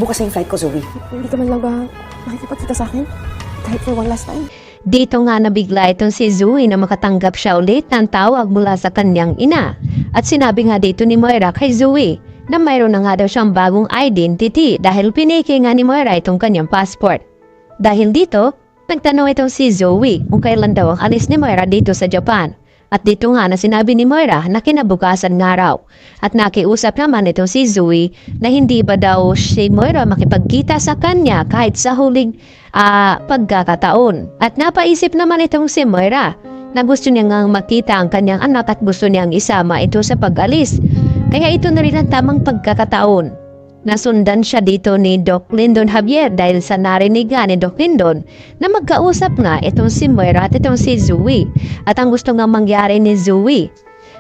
Bukas na yung flight ko, Zoe. Hindi ka man lang ba nakikipagkita sa akin? Kahit for one last time. Dito nga nabigla itong si Zoe na makatanggap siya ulit ng tawag mula sa kanyang ina. At sinabi nga dito ni Moira kay Zoe na mayroon na nga daw siyang bagong identity dahil piniki nga ni Moira itong kanyang passport. Dahil dito, nagtanong itong si Zoe kung kailan daw ang alis ni Moira dito sa Japan. At dito nga na sinabi ni Moira na kinabukasan nga raw. At nakiusap naman itong si Zoe na hindi ba daw si Moira makipagkita sa kanya kahit sa huling pagkakataon. At napaisip naman itong si Moira na gusto niya nga makita ang kanyang anak at gusto niyang isama ito sa pag-alis. Kaya ito na rin ang tamang pagkakataon. Nasundan siya dito ni Doc Lyndon Javier dahil sa narinig ni Doc Lyndon na magkausap nga itong si Moira at itong si Zoe. At ang gusto nga mangyari ni Zoe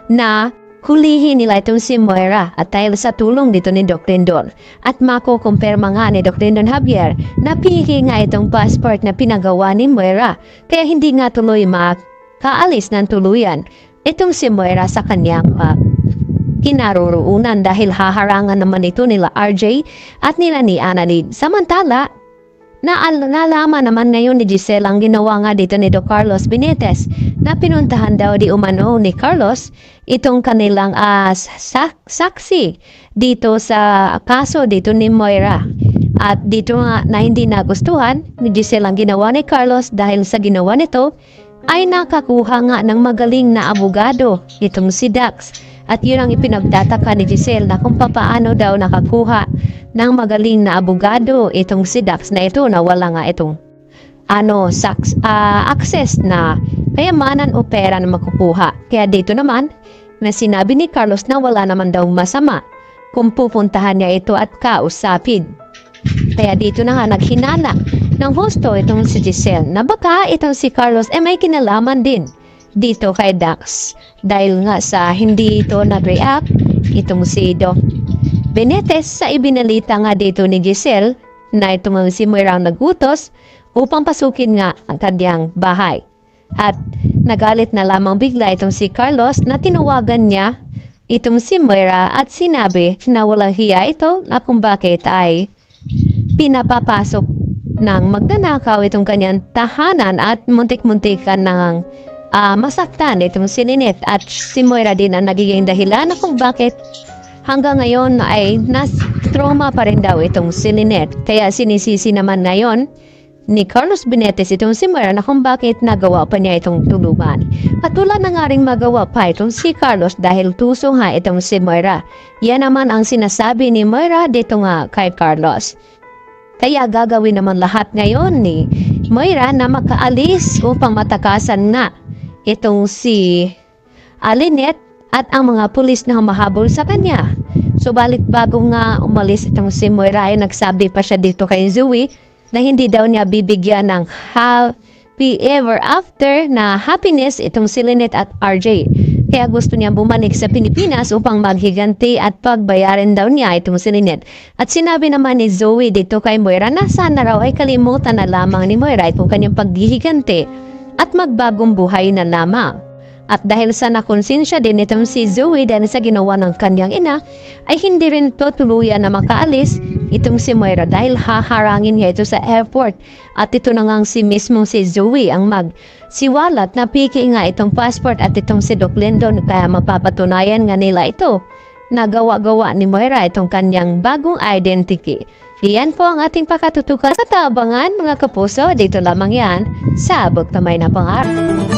na hulihin nila itong si Moira at dahil sa tulong dito ni Doc Lyndon at makukumpirma nga ni Doc Lyndon Javier na piki nga itong passport na pinagawa ni Moira kaya hindi nga tuloy makaalis ng tuluyan itong si Moira sa kanyang kinaroroonan dahil haharangan naman ito nila RJ at nila ni Annalyn. Samantala, nalaman naman ngayon ni Giselle ang ginawa nga dito ni Doc Carlos Benitez na pinuntahan daw di umano ni Carlos itong kanilang saksi dito sa kaso dito ni Moira. At dito nga na hindi nagustuhan ni Giselle ang ginawa ni Carlos dahil sa ginawa nito ay nakakuha nga ng magaling na abogado itong si Dax. At yun ang ipinagtataka ni Giselle na kung paano daw nakakuha ng magaling na abogado itong si Dax na ito na wala nga itong access na kayamanan o pera na makukuha. Kaya dito naman na sinabi ni Carlos na wala naman daw masama kung pupuntahan niya ito at kausapin. Kaya dito na nga naghinala ng husto itong si Giselle na baka itong si Carlos may kinalaman din dito kay Dax dahil nga sa hindi ito nag-react itong si Doc Benitez sa ibinalita nga dito ni Giselle na itong si Moira ang nagutos upang pasukin nga ang kanyang bahay. At nagalit na lamang bigla itong si Carlos na tinawagan niya itong si Moira at sinabi na walang hiya ito na kung bakit ay pinapapasok ng magnanakaw itong kanyang tahanan at muntik-muntikan ng masaktan itong si Lynette at si Moira din ang nagiging dahilan na kung bakit hanggang ngayon ay trauma pa rin daw itong si Lynette. Kaya sinisisi naman ngayon ni Carlos Benitez itong si Moira na kung bakit nagawa pa niya itong tulungan. At wala na nga rin magawa pa itong si Carlos dahil tuso nga itong si Moira. Yan naman ang sinasabi ni Moira dito nga kay Carlos. Kaya gagawin naman lahat ngayon ni Moira na makaalis upang matakasan na itong si Lynette at ang mga pulis na humahabol sa kanya. Subalit bago nga umalis itong si Moira ay nagsabi pa siya dito kay Zoe na hindi daw niya bibigyan ng happy ever after na happiness itong si Lynette at RJ. Kaya gusto niya bumalik sa Pilipinas upang maghiganti at pagbayarin daw niya itong si Lynette. At sinabi naman ni Zoe dito kay Moira na sana raw ay kalimutan na lamang ni Moira itong kanyang paghihiganti at magbagong buhay na lamang. At dahil sa nakonsensya din itong si Zoe dahil sa ginawa ng kanyang ina, ay hindi rin ito tuluyan na makaalis itong si Moira dahil haharangin niya ito sa airport. At ito na ngang mismong si Zoe ang magsiwalat na piki nga itong passport at itong si Doc Lyndon kaya mapapatunayan nga nila ito na gawa-gawa ni Moira itong kanyang bagong identity. Iyan po ang ating pakatutukan sa tabangan mga kapuso. Dito lamang yan sa Abot Kamay na Pangarap.